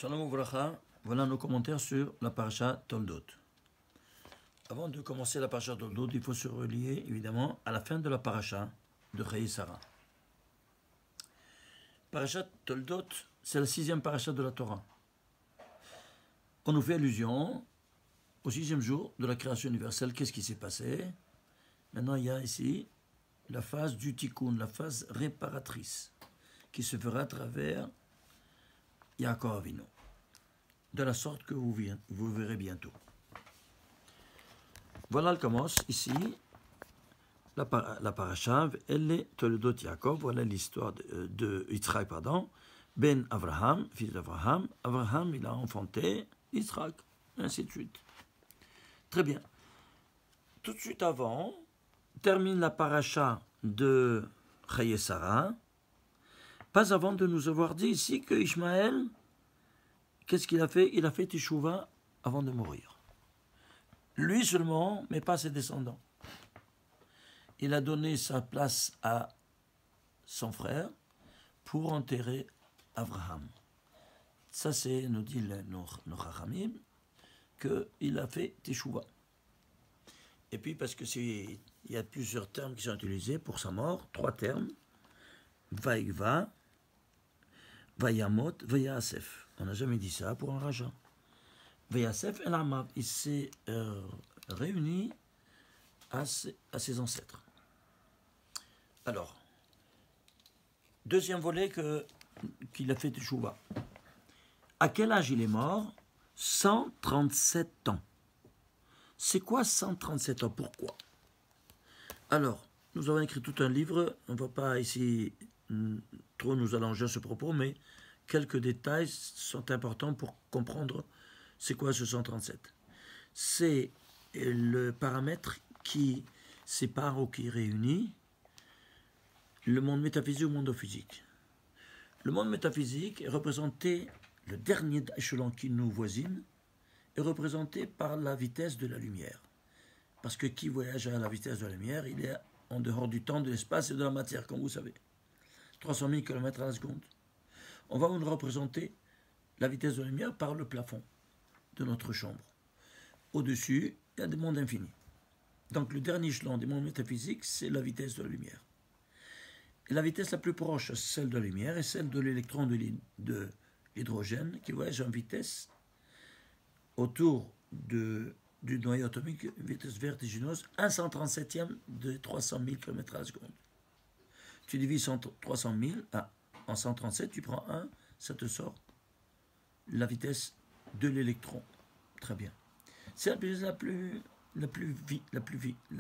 Shalom Uvracha, voilà nos commentaires sur la parasha Toldot. Avant de commencer la parasha Toldot, il faut se relier évidemment à la fin de la parasha de Chayei Sarah. Parasha Toldot, c'est la 6e parasha de la Torah. On nous fait allusion au 6e jour de la création universelle. Qu'est-ce qui s'est passé? Maintenant, il y a ici la phase du tikkun, la phase réparatrice, qui se fera à travers Yaakov Avinu, de la sorte que vous verrez bientôt. Voilà, elle commence ici, la paracha, elle est Toledot Yaakov, voilà l'histoire de Yitzhak, Ben Avraham, fils d'Avraham. Avraham, il a enfanté Yitzhak, ainsi de suite. Très bien. Tout de suite avant, termine la paracha de Chayei Sarah, pas avant de nous avoir dit ici que Ishmaël, qu'est-ce qu'il a fait? Il a fait Teshuvah avant de mourir. Lui seulement, mais pas ses descendants. Il a donné sa place à son frère pour enterrer Abraham. Ça, c'est, nous dit nos Chachamim, qu'il a fait Teshuvah. Et puis, parce que il y a plusieurs termes qui sont utilisés pour sa mort, 3 termes. Vaïgva, Vayamot, Vayasef. On n'a jamais dit ça pour un raja. Vayasef El Amav, il s'est réuni à ses ancêtres. Alors, deuxième volet qu'il a fait Teshuvah. À quel âge il est mort? 137 ans. C'est quoi 137 ans? Pourquoi? Alors, nous avons écrit tout un livre, on ne va pas ici trop nous allonger à ce propos, mais quelques détails sont importants pour comprendre c'est quoi ce 137. C'est le paramètre qui sépare ou qui réunit le monde métaphysique au monde physique. Le monde métaphysique est représenté, le dernier échelon qui nous voisine, est représenté par la vitesse de la lumière. Parce que qui voyage à la vitesse de la lumière, il est en dehors du temps, de l'espace et de la matière, comme vous savez. 300 000 km à la seconde. On va nous représenter la vitesse de la lumière par le plafond de notre chambre. Au-dessus, il y a des mondes infinis. Donc le dernier échelon des mondes métaphysiques, c'est la vitesse de la lumière. Et la vitesse la plus proche, c'est celle de la lumière et celle de l'électron de l'hydrogène qui voyage en vitesse autour du noyau atomique, vitesse vertigineuse, 1/137e de 300 000 km à la seconde. Tu divises 300 000 en 137, tu prends 1, ça te sort la vitesse de l'électron. Très bien. C'est la vitesse la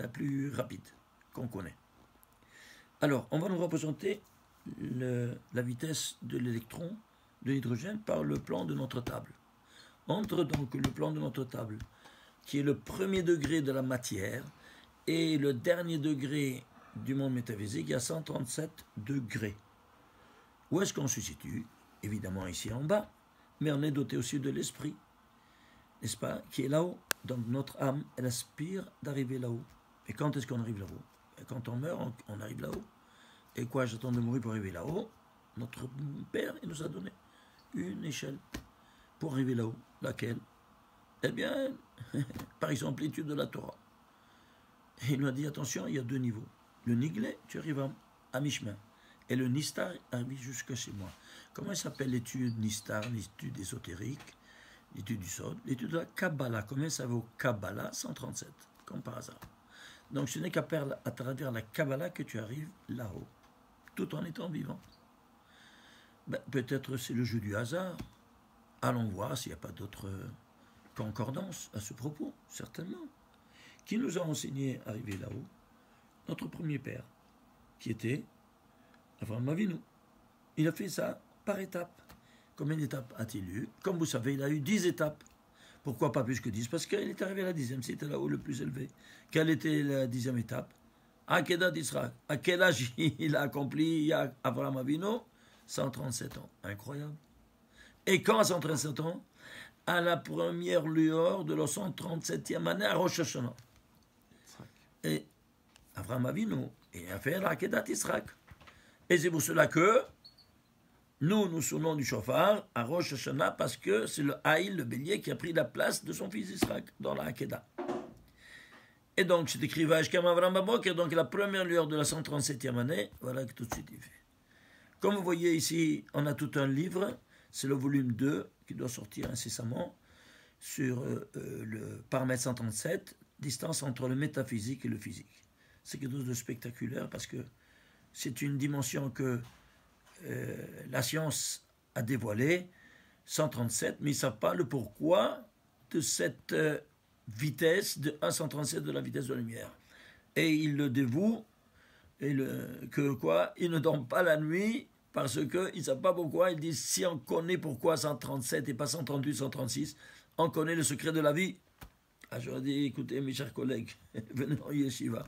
plus rapide qu'on connaît. Alors, on va nous représenter la vitesse de l'électron, de l'hydrogène, par le plan de notre table. Entre donc le plan de notre table, qui est le premier degré de la matière, et le dernier degré du monde métaphysique, il y a 137 degrés. Où est-ce qu'on se situe? Évidemment ici en bas, mais on est doté aussi de l'esprit, n'est-ce pas, qui est là-haut. Donc notre âme, elle aspire d'arriver là-haut. Et quand est-ce qu'on arrive là-haut? Et quand on meurt, on arrive là-haut. Et quoi, j'attends de mourir pour arriver là-haut? Notre Père, il nous a donné une échelle pour arriver là-haut. Laquelle? Eh bien, par exemple, l'étude de la Torah. Et il nous a dit, attention, il y a 2 niveaux. Le Niglé, tu arrives à mi-chemin. Et le Nistar arrive jusque chez moi. Comment s'appelle l'étude Nistar, l'étude ésotérique, l'étude du Sod, l'étude de la Kabbalah? Combien ça vaut Kabbalah? 137, comme par hasard. Donc ce n'est qu'à travers la Kabbalah que tu arrives là-haut, tout en étant vivant. Ben, peut-être c'est le jeu du hasard. Allons voir s'il n'y a pas d'autres concordance à ce propos, certainement. Qui nous a enseigné à arriver là-haut? Notre premier père, qui était Avraham Avinu. Il a fait ça par étapes. Combien d'étapes a-t-il eu? Comme vous savez, il a eu 10 étapes. Pourquoi pas plus que 10? Parce qu'il est arrivé à la 10e, c'était là-haut le plus élevé. Quelle était la 10e étape? Akedat Israël. À quel âge il a accompli Avraham Avinu? 137 ans. Incroyable. Et quand à 137 ans? À la première lueur de la 137e année à Rosh Hashanah. Et Avraham Avinu a fait l'Akedat Israël. Et c'est pour cela que nous sonnons du chauffard à Rosh Hashanah parce que c'est le Haïl, le bélier, qui a pris la place de son fils Israël dans la Hakeda. Et donc, c'est écrit Vaishkam Avram Babok, donc la première lueur de la 137e année, voilà que tout de suite il fait. Comme vous voyez ici, on a tout un livre, c'est le volume 2 qui doit sortir incessamment sur le paramètre 137, distance entre le métaphysique et le physique. C'est quelque chose de spectaculaire parce que c'est une dimension que la science a dévoilée, 137, mais ils ne savent pas le pourquoi de cette vitesse de 137 de la vitesse de la lumière. Et ils le dévouent, ils ne dorment pas la nuit parce qu'ils ne savent pas pourquoi. Ils disent, si on connaît pourquoi 137 et pas 138, 136, on connaît le secret de la vie. Ah, j'aurais dit, écoutez mes chers collègues, venez en yeshiva.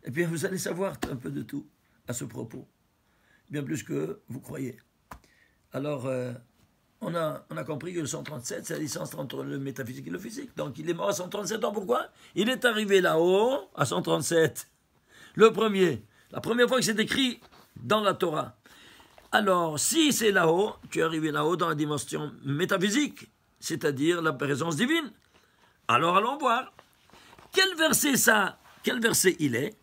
Et puis vous allez savoir un peu de tout à ce propos. Bien plus que vous croyez. Alors, on a compris que le 137, c'est la distance entre le métaphysique et le physique. Donc, il est mort à 137 ans. Pourquoi? Il est arrivé là-haut, à 137. La première fois que c'est écrit dans la Torah. Alors, si c'est là-haut, tu es arrivé là-haut dans la dimension métaphysique, c'est-à-dire la présence divine. Alors, allons voir. Quel verset il est?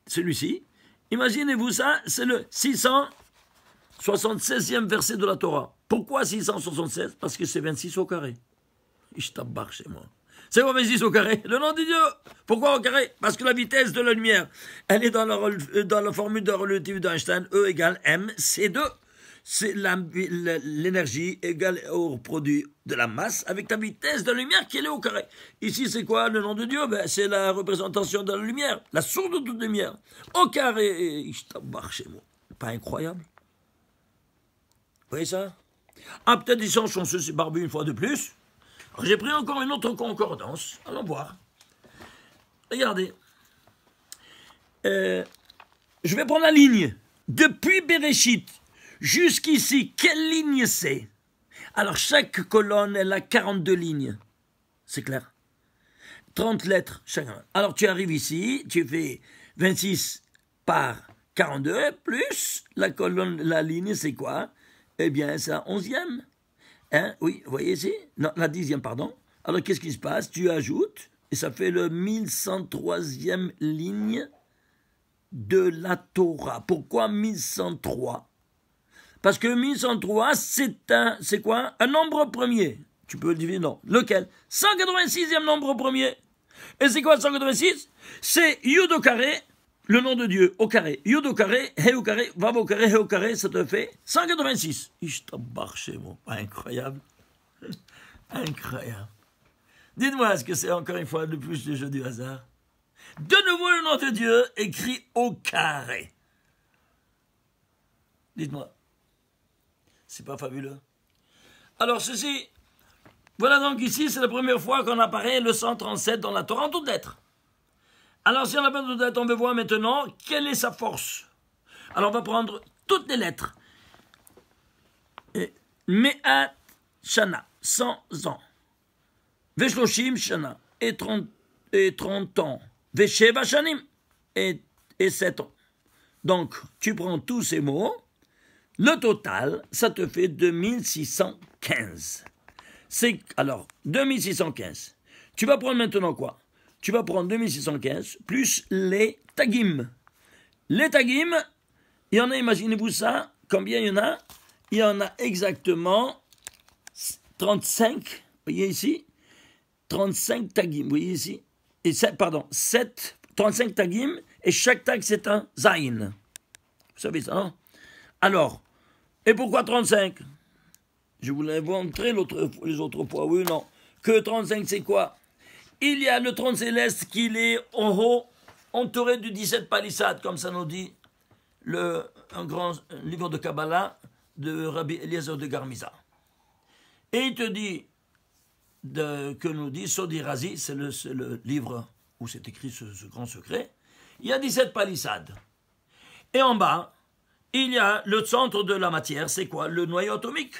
Celui-ci. Imaginez-vous ça, c'est le 676e verset de la Torah. Pourquoi 676? Parce que c'est 26 au carré. Je tabarre chez moi. C'est quoi 26 au carré? Le nom de Dieu. Pourquoi au carré? Parce que la vitesse de la lumière, elle est dans la formule de relativité d'Einstein, E égale mc2. C'est l'énergie égale au produit de la masse avec la vitesse de la lumière qui est au carré. Ici, c'est quoi le nom de Dieu? C'est la représentation de la lumière, la source de toute lumière. Au carré, je tabarre chez moi. Pas incroyable? Vous voyez ça? Ah, peut-être ils sont chanceux, barbu une fois de plus. J'ai pris encore une autre concordance. Allons voir. Regardez. Je vais prendre la ligne. Depuis Bereshit jusqu'ici, quelle ligne c'est? Alors, chaque colonne, elle a 42 lignes. C'est clair? 30 lettres chacun. Alors, tu arrives ici, tu fais 26 par 42, plus la ligne, c'est quoi? Eh bien, c'est la 11e. Hein? Oui, vous voyez ici? Non, la 10e, pardon. Alors, qu'est-ce qui se passe? Tu ajoutes, et ça fait le 1103e ligne de la Torah. Pourquoi 1103? Parce que 1103, c'est quoi? Un nombre premier. Tu peux le diviser, non. Lequel? 186e nombre premier. Et c'est quoi 186? C'est Yud au carré, le nom de Dieu au carré. Yud au carré, He au carré, Vav au carré, He au carré, ça te fait 186. Je t'embarque chez moi. Incroyable. Incroyable. Dites-moi, est-ce que c'est encore une fois de plus le jeu du hasard? De nouveau le nom de Dieu écrit au carré. Dites-moi. C'est pas fabuleux? Alors ceci, voilà donc ici, c'est la première fois qu'on apparaît le 137 dans la Torah en toutes lettres. Alors si on a pas de toutes lettres, on veut voir maintenant quelle est sa force. Alors on va prendre toutes les lettres. Me'at Shana, 100 ans. Veshloshim Shana, et 30 ans. Vesheva Shanim, et 7 ans. Donc, tu prends tous ces mots, le total, ça te fait 2615. Alors, 2615. Tu vas prendre maintenant quoi? Tu vas prendre 2615 plus les tagim. Les tagim, il y en a, imaginez-vous ça, combien il y en a? Il y en a exactement 35, vous voyez ici? 35 tagim, vous voyez ici? Et 35 tagim, et chaque tag c'est un zayin. Vous savez ça, non? Alors, et pourquoi 35? Je vous l'ai montré les autres fois, oui ou non? Que 35 c'est quoi? Il y a le trône céleste qui est en haut, entouré du 17 palissades, comme ça nous dit un grand livre de Kabbalah de Rabbi Eliezer de Garmiza. Et il te dit, que nous dit Sodi Razi, c'est le livre où c'est écrit ce grand secret, il y a 17 palissades. Et en bas, il y a le centre de la matière, c'est quoi? Le noyau atomique.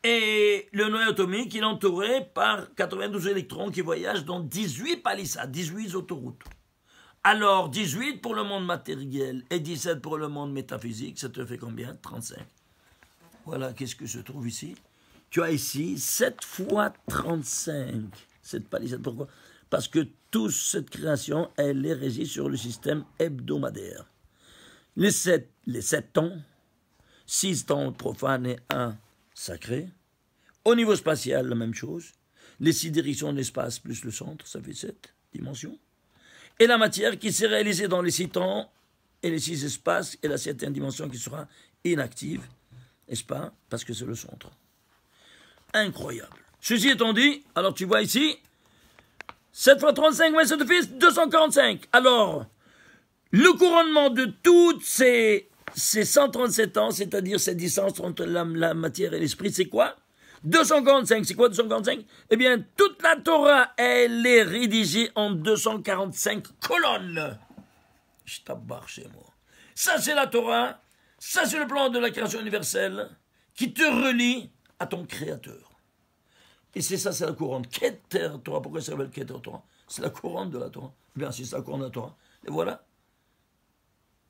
Et le noyau atomique, il est entouré par 92 électrons qui voyagent dans 18 palissades, 18 autoroutes. Alors, 18 pour le monde matériel et 17 pour le monde métaphysique, ça te fait combien? 35. voilà, qu'est-ce que se trouve ici? Tu as ici 7 fois 35. Cette palissade, pourquoi? Parce que toute cette création, elle est régie sur le système hebdomadaire. Les 7 temps, 6 temps profanes et 1 sacré. Au niveau spatial, la même chose. Les 6 directions de l'espace plus le centre, ça fait 7 dimensions. Et la matière qui s'est réalisée dans les 6 temps et les 6 espaces et la 7e dimension qui sera inactive, n'est-ce pas? Parce que c'est le centre. Incroyable. Ceci étant dit, alors tu vois ici, 7 fois 35, mais c'est de fils, 245. Alors, le couronnement de toutes ces 137 ans, c'est-à-dire cette distance entre la matière et l'esprit, c'est quoi? 245, c'est quoi 245? Eh bien, toute la Torah, elle est rédigée en 245 colonnes. Je t'abarre chez moi. Ça, c'est la Torah. Ça, c'est le plan de la création universelle qui te relie à ton Créateur. Et c'est ça, c'est la couronne. Keter Torah. Pourquoi ça s'appelle Keter Torah? C'est la couronne de la Torah. Bien, c'est la couronne de la Torah. Et voilà.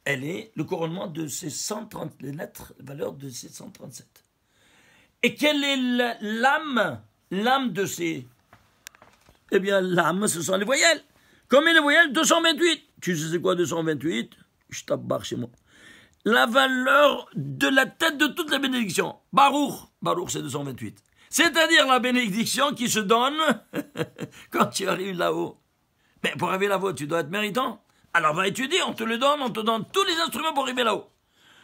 Elle est le couronnement de ces 130 les lettres, la valeur de ces 137. Et quelle est l'âme de ces... Eh bien, l'âme, ce sont les voyelles. Combien les voyelles? 228. Tu sais c'est quoi 228? Je t'abarre chez moi. La valeur de la tête de toutes les bénédictions. Baruch. Baruch, c'est 228. C'est-à-dire la bénédiction qui se donne quand tu arrives là-haut. Mais pour arriver là-haut, tu dois être méritant. Alors va étudier, on te le donne, on te donne tous les instruments pour arriver là-haut.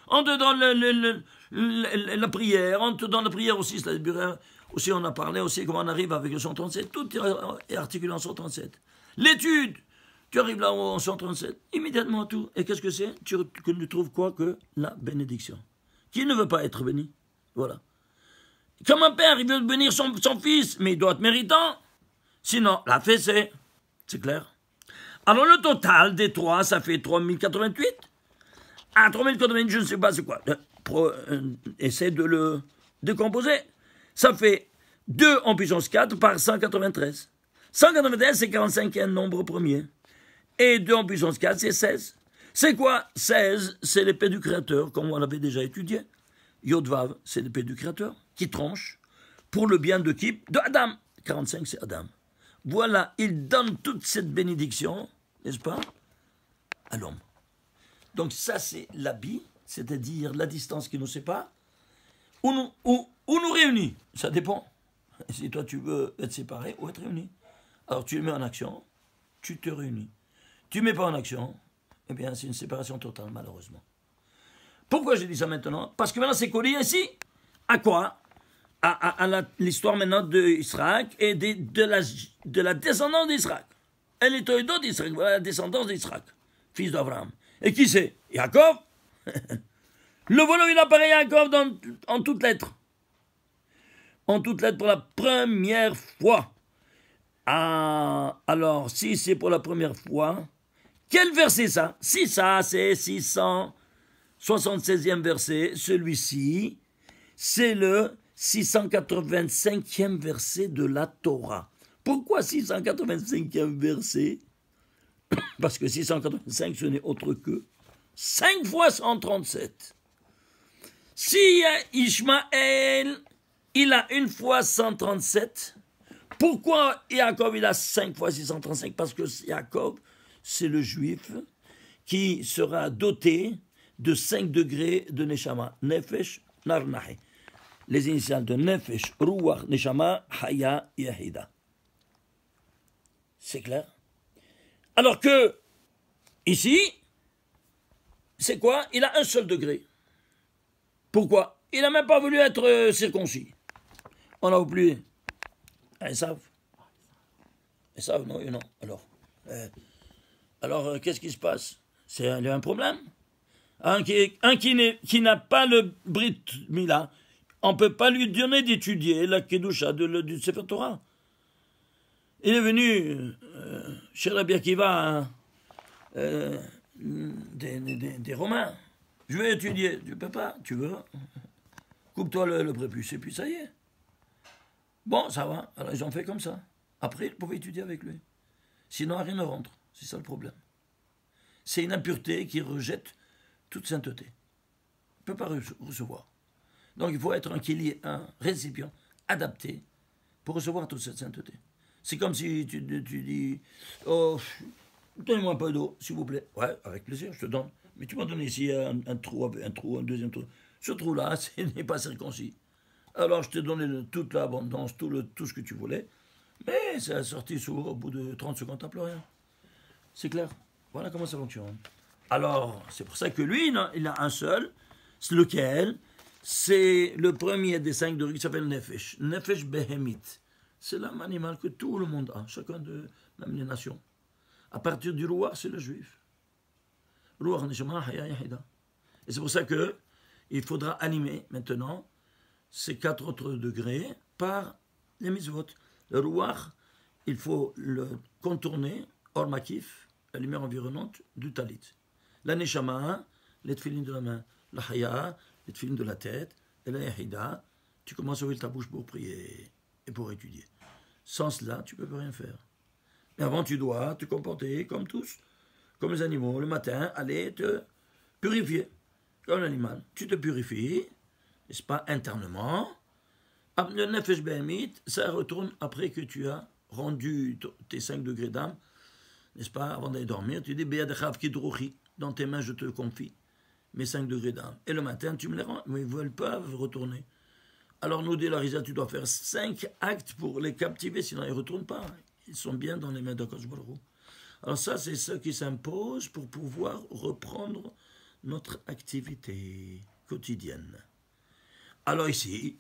On te donne la prière, on te donne la prière aussi, c'est-à-dire, aussi on a parlé aussi comment on arrive avec le 137, tout est articulé en 137. L'étude, tu arrives là-haut en 137, immédiatement tout. Et qu'est-ce que c'est? Tu ne trouves quoi que la bénédiction. Qui ne veut pas être béni? Voilà. Comme un père, il veut bénir son fils, mais il doit être méritant. Sinon, la fessée. C'est clair? Alors le total des 3, ça fait 3088. Ah, 3088, je ne sais pas c'est quoi. Essaie de le décomposer. Ça fait 2 en puissance 4 par 193. 193, c'est 45e nombre premier. Et 2 en puissance 4, c'est 16. C'est quoi? 16, c'est l'épée du Créateur, comme on l'avait déjà étudié. Yod-Vav, c'est l'épée du Créateur, qui tranche pour le bien de qui? De Adam. 45, c'est Adam. Voilà, il donne toute cette bénédiction, n'est-ce pas, à l'homme. Donc ça, c'est l'habit, c'est-à-dire la distance qui nous sépare, ou nous réunit. Ça dépend. Si toi, tu veux être séparé ou être réuni. Alors, tu le mets en action, tu te réunis. Tu ne mets pas en action, eh bien, c'est une séparation totale, malheureusement. Pourquoi je dis ça maintenant? Parce que maintenant, c'est collé ici. À quoi? À l'histoire maintenant d'Israël et de la descendance d'Israël. Elle est au d'Israël, voilà la descendance d'Israël, fils d'Abraham. Et qui c'est? Jacob. Le voilà, il apparaît Jacob en toutes lettres. En toutes lettres pour la première fois. Ah, alors, si c'est pour la première fois, quel verset ça? Si ça, c'est 676e verset, celui-ci, c'est le 685e verset de la Torah. Pourquoi 685e verset? Parce que 685, ce n'est autre que 5 fois 137. Si Ishmaël, il a 1 fois 137, pourquoi Jacob, il a 5 fois 635? Parce que Jacob, c'est le juif qui sera doté de 5 degrés de Neshama. Nefesh, Narnahe. Les initiales de Nefesh, Ruach, Neshama, Haya, Yahida. C'est clair? Alors que, ici, c'est quoi? Il a un seul degré. Pourquoi? Il n'a même pas voulu être circoncis. On n'a oublié. Ils savent. Ils savent, non, non. Alors, qu'est-ce qui se passe? Il y a un problème. Un qui n'a pas le Brit Mila, on ne peut pas lui donner d'étudier la Kedusha du Sefer Torah. Il est venu chez Rabbi Akiva des Romains. Je vais étudier. Tu ne peux pas, tu veux. Coupe-toi le prépuce et puis ça y est. Bon, ça va. Alors ils ont fait comme ça. Après, ils pouvaient étudier avec lui. Sinon, rien ne rentre. C'est ça le problème. C'est une impureté qui rejette toute sainteté. Il ne peut pas recevoir. Donc il faut être un récipient adapté pour recevoir toute cette sainteté. C'est comme si tu dis, oh, donnez-moi un peu d'eau, s'il vous plaît. Ouais, avec plaisir, je te donne. Mais tu m'as donné ici un trou, un deuxième trou. Ce trou-là, ce n'est pas circoncis. Alors je t'ai donné toute l'abondance, tout ce que tu voulais, mais ça a sorti au bout de 30 secondes, t'as plus rien. C'est clair. Voilà comment ça fonctionne. Alors, c'est pour ça que lui, il a un seul, c'est lequel? C'est le premier des 5 degrés qui s'appelle Nefesh. Nefesh Behemit. C'est l'âme animale que tout le monde a, chacun de même les nations. À partir du roi, c'est le juif. Ruach Neshama Haya Yahida. Et c'est pour ça que il faudra animer maintenant ces 4 autres degrés par les mitzvot. Le Ruach, il faut le contourner, hors makif, la lumière environnante du talit. La Neshama, les tefilines de la main. La Haya, les tefilines de la tête. Et la Yahida, tu commences à ouvrir ta bouche pour prier et pour étudier. Sans cela, tu ne peux plus rien faire. Mais avant, tu dois te comporter comme tous, comme les animaux. Le matin, aller te purifier, comme l'animal. Tu te purifies, n'est-ce pas, internement. Le Nefesh Behemit, ça retourne après que tu as rendu tes 5 degrés d'âme, n'est-ce pas, avant d'aller dormir. Tu dis, Be'adechav kidruchi, dans tes mains je te confie mes 5 degrés d'âme. Et le matin, tu me les rends, mais ils ne veulent pas retourner. Alors nous dit la Risa, tu dois faire 5 actes pour les captiver, sinon ils ne retournent pas. Ils sont bien dans les mains d'Akadosh Baruch Hu. Alors ça, c'est ce qui s'impose pour pouvoir reprendre notre activité quotidienne. Alors ici,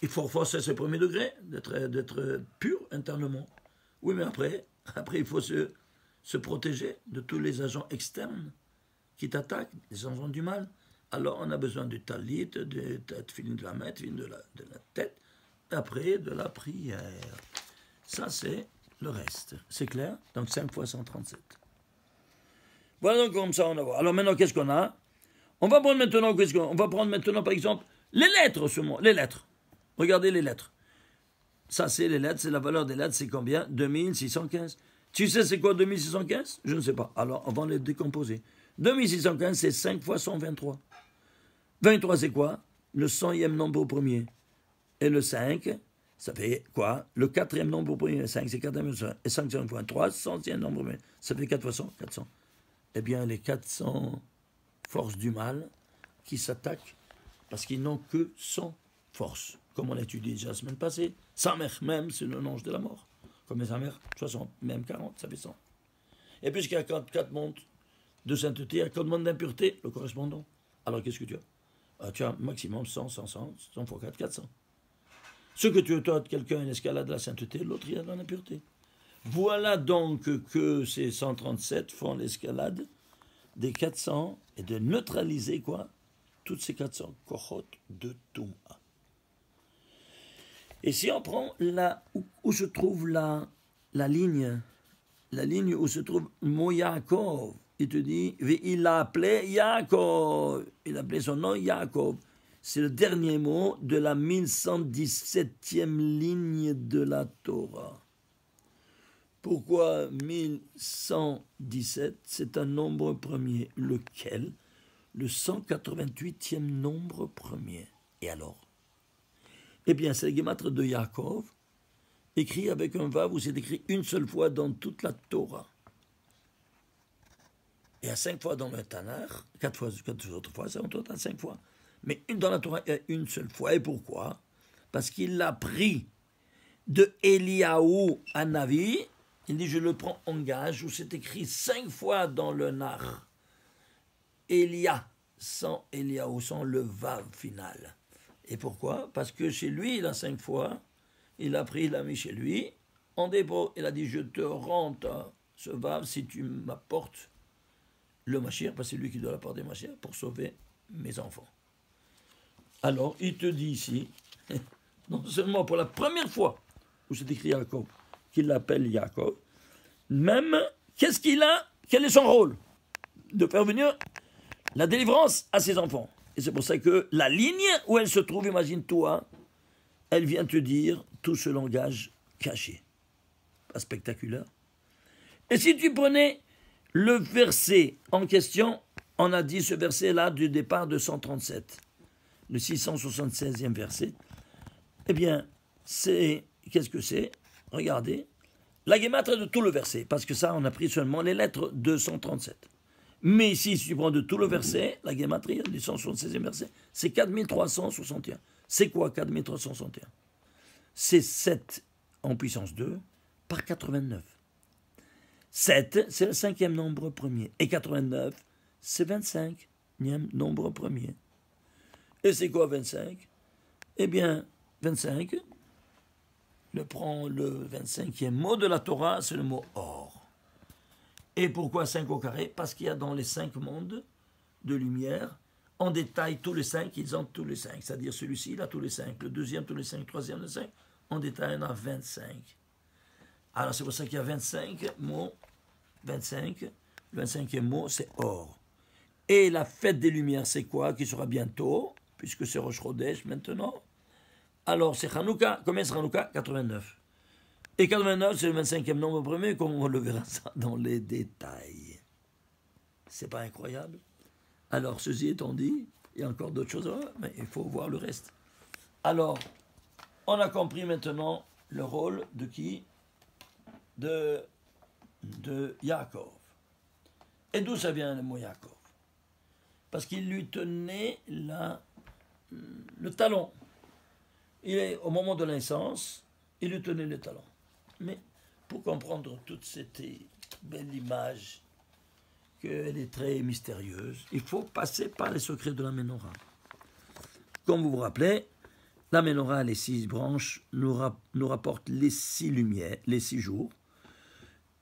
il faut forcer ce premier degré, d'être pur internement. Oui, mais après il faut se protéger de tous les agents externes qui t'attaquent, les agents du mal. Alors on a besoin du talit, de tefilin de la main, tefilin de la tête, après de la prière. Ça c'est le reste. C'est clair? Donc 5 fois 137. Voilà, donc comme ça on va voir. Alors maintenant qu'est-ce qu'on a? On va prendre maintenant par exemple les lettres seulement. Les lettres. Regardez les lettres. Ça c'est les lettres, c'est la valeur des lettres, c'est combien? 2615. Tu sais c'est quoi 2615? Je ne sais pas. Alors on va les décomposer. 2615 c'est 5 fois 123. 23 c'est quoi? Le 100e nombre au premier. Et le 5, ça fait quoi? Le 4e nombre au premier. 5 c'est 4e. Et 5 c'est 3, 100e nombre au premier. Ça fait 4 fois 100, 400. Eh bien les 400 forces du mal qui s'attaquent parce qu'ils n'ont que 100 forces. Comme on l'a étudié déjà la semaine passée. Samer même, c'est le ange de la mort. Comme les Samer, 60, même 40, ça fait 100. Et puisqu'il y a 4 mondes de sainteté, il y a 4 mondes d'impureté, le correspondant. Alors qu'est-ce que tu as? Tu as maximum 100, 100, 100, 100 fois 4, 400. Ce que tu autorises quelqu'un une escalade de la sainteté, l'autre il a de l'impureté. Voilà donc que ces 137 font l'escalade des 400 et de neutraliser quoi? Toutes ces 400 kohot de Touma. Et si on prend là où se trouve la ligne où se trouve Moyakov, il te dit, il a appelé Yaakov, il a appelé son nom Yaakov. C'est le dernier mot de la 1117e ligne de la Torah. Pourquoi 1117? C'est un nombre premier. Lequel? Le 188e nombre premier. Et alors? Eh bien, c'est le guématre de Yaakov, écrit avec un vav où c'est écrit une seule fois dans toute la Torah. Et à 5 fois dans le Tanakh, 4 autres fois, c'est en total 5 fois. Mais dans la Torah, il y a une seule fois. Et pourquoi? Parce qu'il l'a pris de Eliyahu à Navi. Il dit, je le prends en gage, où c'est écrit 5 fois dans le Nar. Elia, sans Eliyahu, sans le vav final. Et pourquoi? Parce que chez lui, il a 5 fois, il a pris, il l'a mis chez lui, en dépôt, il a dit, je te rends ce vav si tu m'apportes le Mashiach, parce que c'est lui qui doit l'apporter Mashiach, pour sauver mes enfants. Alors, il te dit ici, non seulement pour la première fois, où c'est écrit Yaakov, qu'il l'appelle Yaakov, même, qu'est-ce qu'il a? Quel est son rôle? De faire venir la délivrance à ses enfants. Et c'est pour ça que la ligne où elle se trouve, imagine-toi, elle vient te dire tout ce langage caché. Pas spectaculaire. Et si tu prenais le verset en question, on a dit ce verset-là du départ de 137. le 676e verset. Eh bien, qu'est-ce que c'est? Regardez, la guématre de tout le verset, parce que ça, on a pris seulement les lettres 237. Mais ici, si tu prends de tout le verset, la guématrie du 176e verset, c'est 4361. C'est quoi 4361? C'est 7 en puissance 2 par 89. 7, c'est le 5e nombre premier. Et 89, c'est 25e nombre premier. Et c'est quoi 25? Eh bien, 25, prend le 25e mot de la Torah, c'est le mot or. Et pourquoi 5 au carré? Parce qu'il y a dans les 5 mondes de lumière, en détail tous les 5, ils ont tous les 5. C'est-à-dire celui-ci, il a tous les 5. Le deuxième, tous les 5. Le troisième, les 5. En détail, il y en a 25. Alors c'est pour ça qu'il y a 25 mots. 25. Le 25e mot, c'est or. Et la fête des Lumières, c'est quoi? Qui sera bientôt, puisque c'est Rosh Chodesh maintenant. Alors c'est Hanouka. Combien c'est Hanouka? 89. Et 89, c'est le 25e nombre premier, comme on le verra ça dans les détails. C'est pas incroyable? Alors, ceci étant dit, il y a encore d'autres choses, mais il faut voir le reste. Alors, on a compris maintenant le rôle de qui? De Yaakov. Et d'où ça vient le mot Yaakov? Parce qu'il lui tenait le talon. Au moment de la naissance, il lui tenait le talon. Mais pour comprendre toute cette belle image, qu'elle est très mystérieuse, il faut passer par les secrets de la Ménorah. Comme vous vous rappelez, la Ménorah, les 6 branches, nous rapporte les 6 lumières, les 6 jours.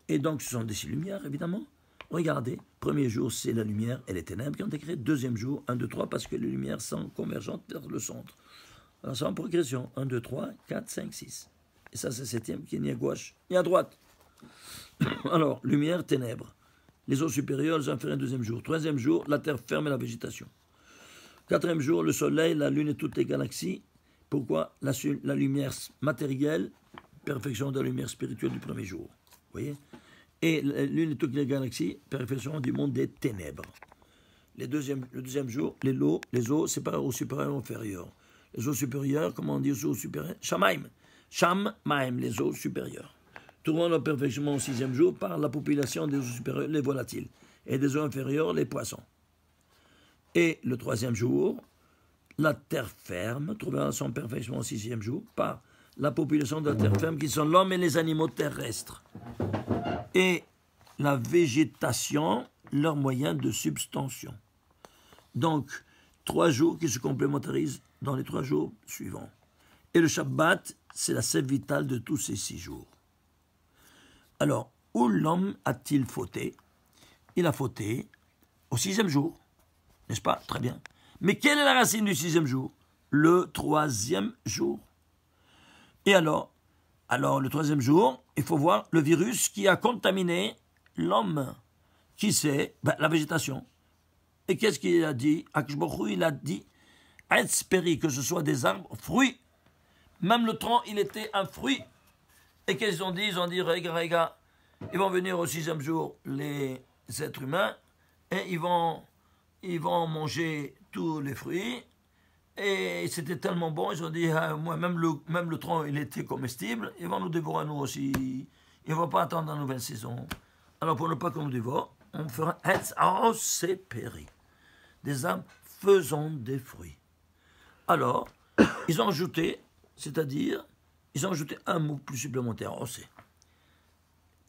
Et donc, ce sont des 6 lumières, évidemment. Regardez, premier jour, c'est la lumière et les ténèbres qui ont été créées. Deuxième jour, 1, 2, 3, parce que les lumières sont convergentes vers le centre. Alors, c'est en progression. 1, 2, 3, 4, 5, 6. Et ça, c'est le 7e qui est ni à gauche ni à droite. Alors, lumière, ténèbres. Les eaux supérieures, les inférieures, deuxième jour. Troisième jour, la terre ferme et la végétation. Quatrième jour, le soleil, la lune et toutes les galaxies. Pourquoi? La lumière matérielle, perfection de la lumière spirituelle du premier jour. Vous voyez? Et la lune et toutes les galaxies, perfection du monde des ténèbres. Le deuxième jour, les eaux séparées aux supérieurs et aux inférieurs. Les eaux supérieures, comment on dit aux eaux supérieures? Shamaim. Shamaim, les eaux supérieures. Trouvant leur perfection au 6e jour par la population des eaux supérieures, les volatiles, et des eaux inférieures, les poissons. Et le 3e jour, la terre ferme, trouvant son perfection au 6e jour par la population de la terre ferme, qui sont l'homme et les animaux terrestres. Et la végétation, leur moyen de substantion. Donc, 3 jours qui se complémentarisent dans les 3 jours suivants. Et le Shabbat, c'est la sève vitale de tous ces 6 jours. Alors, où l'homme a-t-il fauté? Il a fauté au 6e jour, n'est-ce pas? Très bien. Mais quelle est la racine du 6e jour? Le 3e jour. Et alors, le 3e jour, il faut voir le virus qui a contaminé l'homme. Qui c'est? La végétation. Et qu'est-ce qu'il a dit? Akadosh Baruch Hu, il a dit, espérer que ce soit des arbres, fruits. Même le tronc, il était un fruit. Et qu'est-ce qu'ils ont dit? Ils ont dit, regarde, ils vont venir au 6e jour, les êtres humains, et ils vont manger tous les fruits. Et c'était tellement bon, ils ont dit, moi, même le tronc, il était comestible, ils vont nous dévorer nous aussi. Ils ne vont pas attendre la nouvelle saison. Alors, pour ne pas qu'on nous dévore, on fera des arbres faisant des fruits. Alors, ils ont ajouté, c'est-à-dire, ils ont ajouté un mot plus supplémentaire, osé.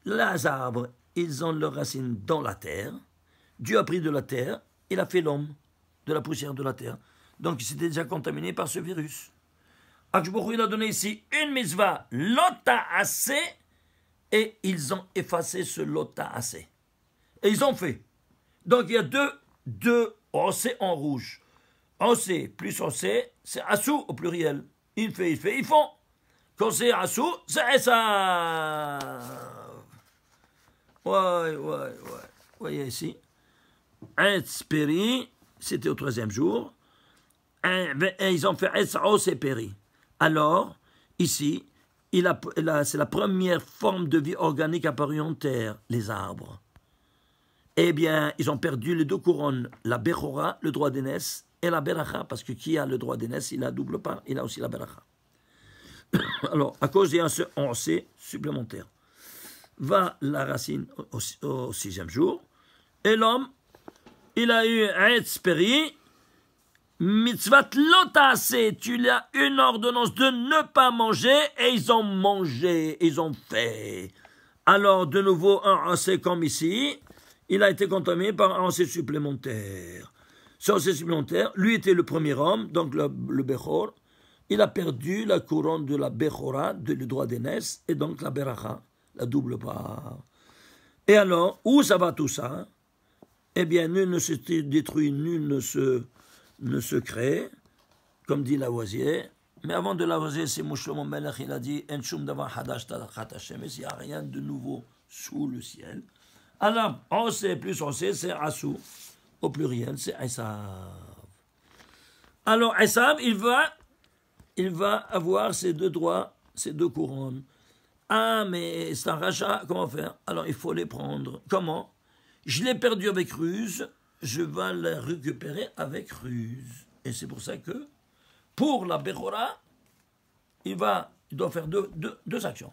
Les arbres, ils ont leurs racines dans la terre. Dieu a pris de la terre, il a fait l'homme de la poussière de la terre. Donc, il s'était déjà contaminé par ce virus. Akadosh Baruch Hu, il a donné ici une mitzvah, lota assez, et ils ont effacé ce lota assez. Et ils ont fait. Donc, il y a deux osé en rouge. Osé plus osé, c'est assou au pluriel. Il fait, ils font. Quand c'est assou, c'est ça. Ouais. Vous voyez ici. Espéri, c'était au 3e jour. Et ils ont fait osé péri. Alors, ici, c'est la première forme de vie organique apparue en terre, les arbres. Eh bien, ils ont perdu les 2 couronnes, la Bechora, le droit d'aînesse, et la beracha, parce que qui a le droit d'aînesse, il a double part, il a aussi la beracha. Alors, à cause d'un C supplémentaire, va la racine au 6e jour, et l'homme, il a eu Etz Peri, mitzvat lotase, tu as une ordonnance de ne pas manger, et ils ont mangé, ils ont fait. Alors, de nouveau, un AC comme ici, il a été contaminé par un AC supplémentaire. Ce AC supplémentaire, lui était le premier homme, donc le Bechor, il a perdu la couronne de la Bechora, le droit d'aînesse, et donc la Beracha, la double part. Et alors, où ça va tout ça? Eh bien, nul ne se détruit, nul ne se crée, comme dit Lavoisier. Mais avant de Lavoisier, c'est Shlomo Melech, il a dit En shum davar hadash tachat Hashem, il n'y a rien de nouveau sous le ciel. Alors, on sait plus on sait, c'est Asou. Au pluriel, c'est Esav. Alors, Esav, il va avoir ses deux droits, ses deux couronnes. Ah, mais c'est un rachat, comment faire? Alors, il faut les prendre. Comment? Je l'ai perdu avec ruse, je vais la récupérer avec ruse. Et c'est pour ça que, pour la Bechora, il doit faire deux actions.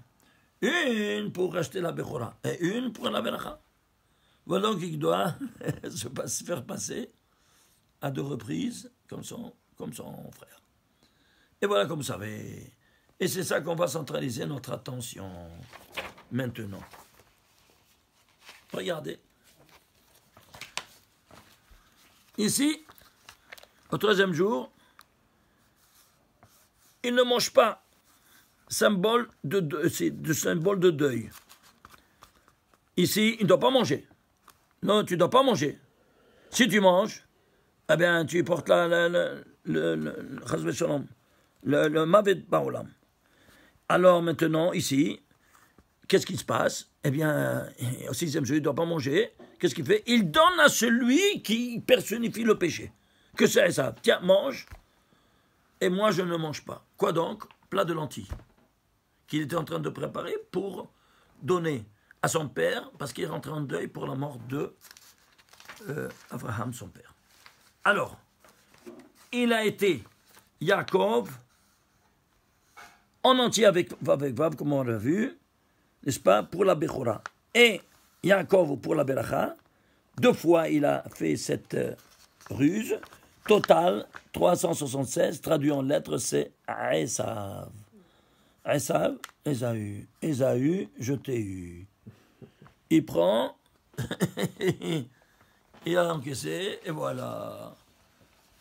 Une pour racheter la Bechora et une pour la Beracha. Voilà donc il doit se faire passer à 2 reprises comme son frère. Et voilà comme vous savez. Et c'est ça qu'on va centraliser notre attention maintenant. Regardez. Ici, au 3e jour, il ne mange pas symbole symbole de deuil. Ici, il ne doit pas manger. Non, tu ne dois pas manger. Si tu manges, eh bien, tu portes le mavet baolam. Alors maintenant, ici, qu'est-ce qui se passe? Eh bien, au 6e jour, il ne doit pas manger. Qu'est-ce qu'il fait? Il donne à celui qui personnifie le péché. Que c'est ça? Tiens, mange. Et moi, je ne mange pas. Quoi donc? Plat de lentilles. Qu'il était en train de préparer pour donner à son père, parce qu'il est rentré en deuil pour la mort de Abraham, son père. Alors, il a été Yaakov en entier avec Vav, comme on l'a vu, n'est-ce pas, pour la Bechora. Et Yaakov pour la Beracha, 2 fois il a fait cette ruse. Total, 376, traduit en lettres, c'est Esav. Esav, Ésaü. Ésaü, je t'ai eu. Il prend, il a encaissé, et voilà.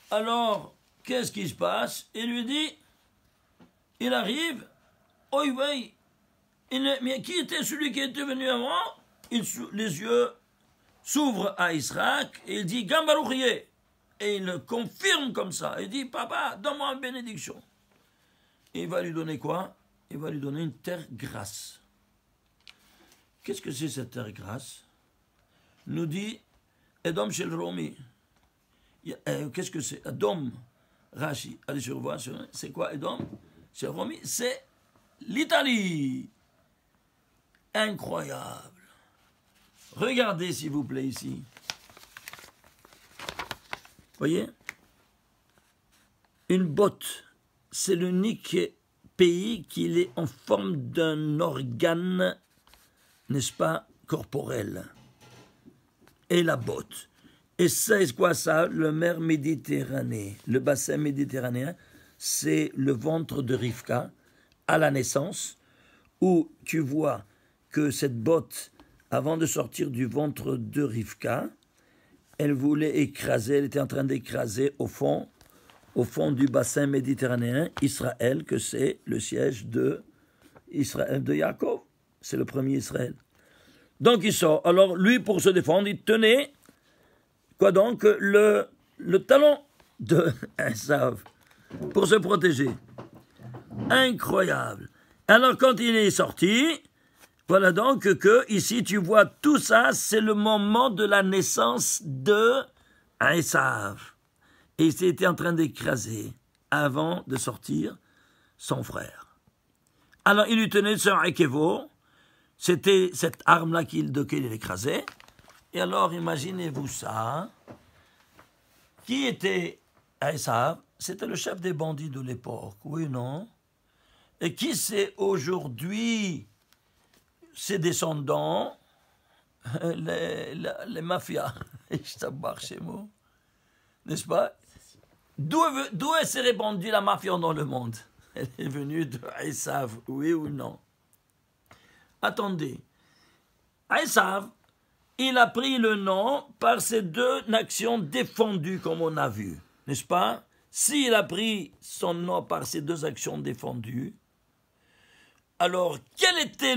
Alors, qu'est-ce qui se passe? Il lui dit, il arrive, oh oui, mais qui était celui qui était venu avant? Les yeux s'ouvrent à Israël, et il dit, Gambarouchier. Et il le confirme comme ça. Il dit, papa, donne-moi une bénédiction. Et il va lui donner quoi? Il va lui donner une terre grasse. Qu'est-ce que c'est cette terre grasse? Nous dit Edom Shel Romi. Qu'est-ce que c'est? Edom, Rashi. Allez, je revois. C'est quoi Edom Shel Romi? C'est l'Italie. Incroyable. Regardez, s'il vous plaît, ici. Voyez? Une botte, c'est l'unique pays qui est en forme d'un organe, n'est-ce pas, corporel. Et la botte. Et c'est quoi ça? Le mer Méditerranée. Le bassin méditerranéen, c'est le ventre de Rivka à la naissance, où tu vois que cette botte, avant de sortir du ventre de Rivka, elle voulait écraser, elle était en train d'écraser au fond du bassin méditerranéen, Israël, que c'est le siège de Israël de Yaakov. C'est le premier Israël. Donc il sort. Alors lui, pour se défendre, il tenait, quoi donc, le talon de Esav, pour se protéger. Incroyable. Alors quand il est sorti, voilà donc que ici tu vois tout ça, c'est le moment de la naissance de Esav. Et il était en train d'écraser avant de sortir son frère. Alors il lui tenait sur un Ekevo, c'était cette arme-là de laquelle il écrasait. Et alors imaginez-vous ça, qui était Esav, c'était le chef des bandits de l'époque, oui, non? Et qui c'est aujourd'hui ses descendants? Les mafias. N'est-ce pas? D'où s'est répandue la mafia dans le monde? Elle est venue de Esav, oui ou non? Attendez. Esav, il a pris le nom par ces deux nations défendues, comme on a vu, n'est-ce pas? S'il a pris son nom par ces deux actions défendues, alors quel était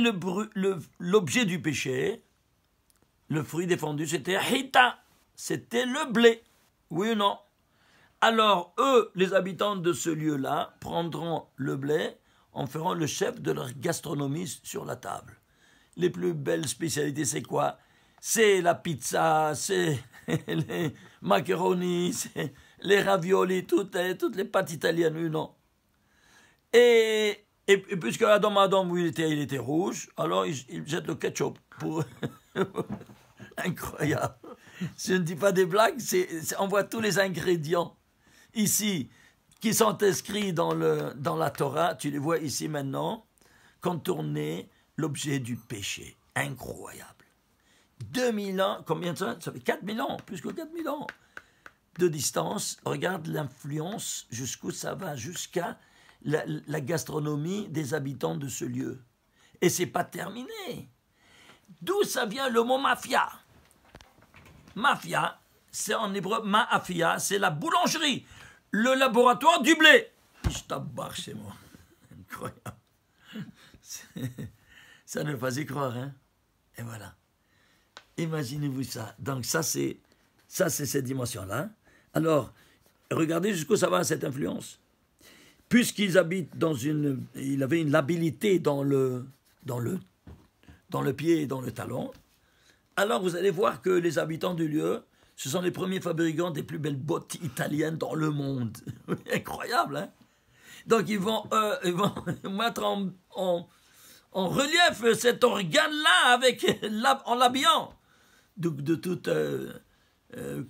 l'objet du péché? Le fruit défendu, c'était Hita, c'était le blé, oui ou non? Alors eux, les habitants de ce lieu-là, prendront le blé en feront le chef de leur gastronomie sur la table. Les plus belles spécialités, c'est quoi? C'est la pizza, c'est les macaronis, c'est les raviolis, toutes les pâtes italiennes, oui, non? Et puisque Adam, oui, il était rouge, alors il jette le ketchup pour... Incroyable. Je ne dis pas des blagues, on voit tous les ingrédients ici qui sont inscrits dans la Torah, tu les vois ici maintenant, contourner l'objet du péché. Incroyable. 2000 ans, combien de temps? Ça fait 4000 ans, plus que 4000 ans de distance. Regarde l'influence, jusqu'où ça va, jusqu'à la gastronomie des habitants de ce lieu. Et c'est pas terminé. D'où ça vient le mot mafia? Mafia, c'est en hébreu ma'afia, c'est la boulangerie, le laboratoire du blé. Je t'abarre chez moi. Incroyable. Ça ne faisait croire, hein? Et voilà. Imaginez-vous ça. Donc ça c'est cette dimension-là. Alors, regardez jusqu'où ça va cette influence. Puisqu'ils habitent il avait une labilité dans le pied et dans le talon. Alors vous allez voir que les habitants du lieu, ce sont les premiers fabricants des plus belles bottes italiennes dans le monde. Incroyable, hein? Donc ils vont mettre en relief cet organe-là en l'habillant de tout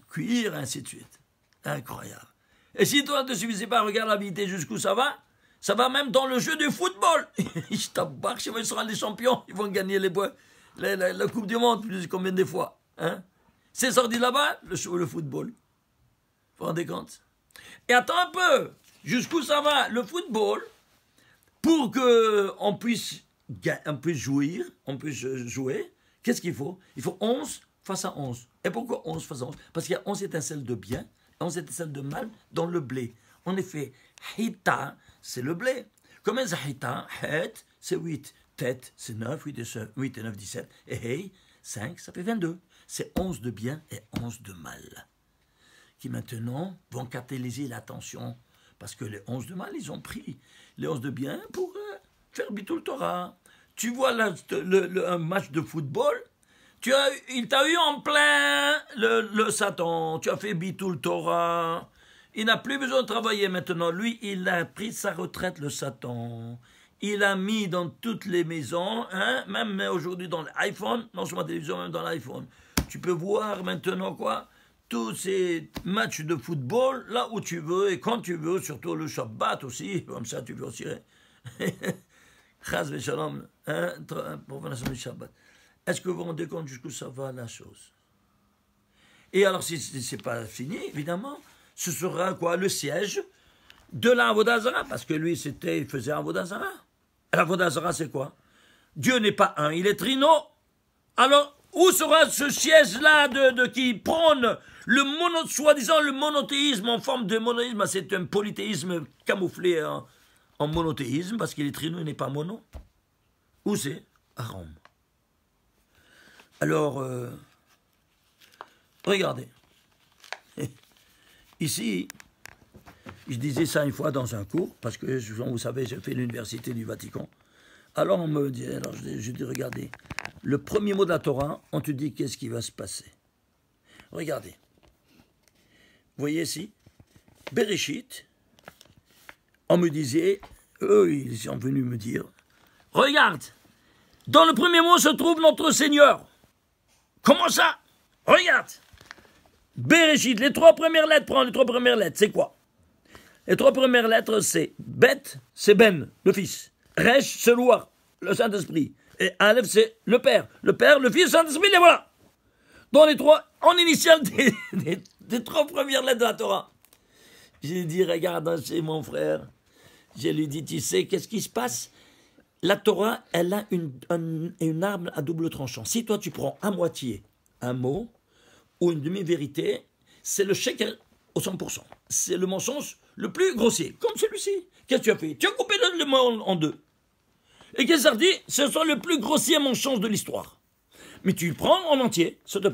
cuir, ainsi de suite. Incroyable. Et si toi, ne te suffisait pas, regarde l'habilité jusqu'où ça va même dans le jeu de football. Je t'embarque, ils seront les champions, ils vont gagner la Coupe du Monde, plus combien de fois, hein? C'est sorti là-bas, le football. Vous vous rendez compte? Et attends un peu, jusqu'où ça va, le football, pour qu'on puisse jouir, on puisse jouer, qu'est-ce qu'il faut? Il faut 11 face à 11. Et pourquoi 11 face à 11? Parce qu'il y a 11 étincelles de bien, 11 étincelles de mal dans le blé. En effet, Hita, c'est le blé. Combien c'est Hita? Het, c'est 8. Tête, c'est 9, 8 et 9, 17. Et Hey, 5, ça fait 22. C'est 11 de bien et 11 de mal. Qui maintenant vont catalyser l'attention. Parce que les 11 de mal, ils ont pris les 11 de bien pour faire Bitul Torah. Tu vois un match de football, il t'a eu en plein le Satan. Tu as fait Bitul Torah. Il n'a plus besoin de travailler maintenant. Lui, il a pris sa retraite, le Satan. Il a mis dans toutes les maisons, hein, même aujourd'hui dans l'iPhone, non seulement la télévision, même dans l'iPhone. Tu peux voir maintenant quoi? Tous ces matchs de football, là où tu veux et quand tu veux, surtout le Shabbat aussi, comme ça tu veux aussi. Chaz v'shalom, profanation du Shabbat. Est-ce que vous vous rendez compte jusqu'où ça va la chose? Et alors, si ce n'est pas fini, évidemment, ce sera quoi? Le siège de la Avodah Zarah, parce que lui, il faisait Avodah Zarah. L'Avodah Zarah, c'est quoi? Dieu n'est pas un, il est trino. Alors, où sera ce siège-là qui prône soi-disant le monothéisme en forme de monothéisme? C'est un polythéisme camouflé en monothéisme, parce qu'il est trino, il n'est pas mono. Où c'est? À Rome. Alors, regardez. Ici, je disais ça une fois dans un cours, parce que, vous savez, j'ai fait l'université du Vatican. Alors, on me dit, je dis, regardez, le premier mot de la Torah, on te dit qu'est-ce qui va se passer. Regardez. Vous voyez ici, Bereshit, on me disait, eux, ils sont venus me dire, regarde, dans le premier mot se trouve notre Seigneur. Comment ça? Regarde. Bereshit, les 3 premières lettres, prends les 3 premières lettres, c'est quoi? Les 3 premières lettres, c'est Bet, c'est Ben, le fils. Resh, c'est Loa, le Saint-Esprit. Et Aleph, c'est le Père. Le Père, le Fils, le Saint-Esprit, les voilà. Dans les 3, en initial des 3 premières lettres de la Torah. J'ai dit, regarde, c'est mon frère. Je lui dis, tu sais, qu'est-ce qui se passe? La Torah, elle a une arme à double tranchant. Si toi, tu prends à moitié un mot ou une demi-vérité, c'est le sheker au 100%. C'est le mensonge le plus grossier, comme celui-ci. Qu'est-ce que tu as fait? Tu as coupé le mot en 2. Et qu'est-ce que ça dit? Ce sont le plus grossier mensonge de l'histoire. Mais tu le prends en entier, ça te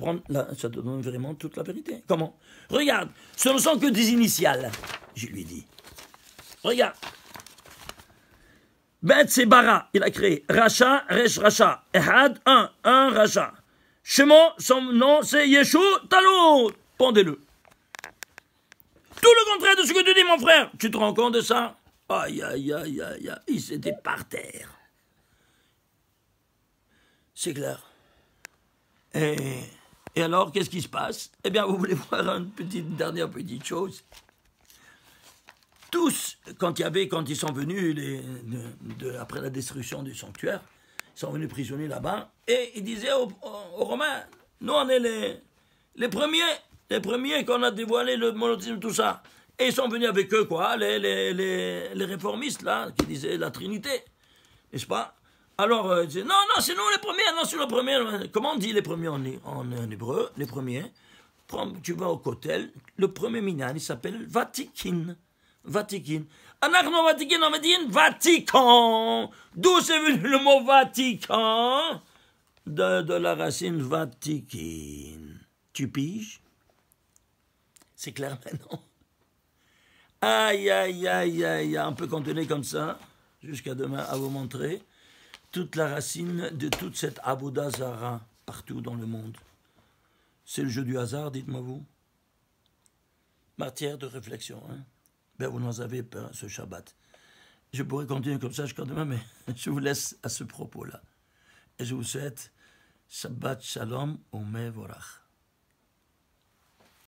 donne vraiment toute la vérité. Comment? Regarde, ce ne sont que des initiales, je lui dis. Regarde. Bet, c'est Bara, il a créé. Racha, Resh, Racha. Ehad, un Racha. Shemon, son nom, c'est Yeshu, Talot. Pendez-le. Tout le contraire de ce que tu dis, mon frère. Tu te rends compte de ça? Aïe, aïe, aïe, aïe, aïe. Il s'était par terre. C'est clair. Et alors, qu'est-ce qui se passe? Eh bien, vous voulez voir une dernière petite chose? Tous, quand ils sont venus, après la destruction du sanctuaire, ils sont venus prisonniers là-bas, et ils disaient aux Romains, nous on est les premiers qu'on a dévoilé le monothéisme, tout ça. Et ils sont venus avec eux, quoi, les réformistes, là, qui disaient la Trinité, n'est-ce pas? Alors, ils disaient, non, c'est nous les premiers, non, c'est les premiers. Comment on dit les premiers en hébreu? Les premiers. Tu vas au Kotel, le premier minyan, il s'appelle Vatikin. Vatikin. Anachno Vatikin, on va dire Vatican. D'où c'est venu le mot Vatican? De la racine Vatikin. Tu piges? C'est clair maintenant? Aïe, aïe, aïe, aïe, on peut continuer comme ça, jusqu'à demain, à vous montrer toute la racine de toute cette Avoda Zara partout dans le monde. C'est le jeu du hasard, dites-moi vous. Matière de réflexion, hein. Ben, vous n'en avez pas ce Shabbat. Je pourrais continuer comme ça jusqu'à demain, mais je vous laisse à ce propos-là. Et je vous souhaite Shabbat Shalom ou Mevorach.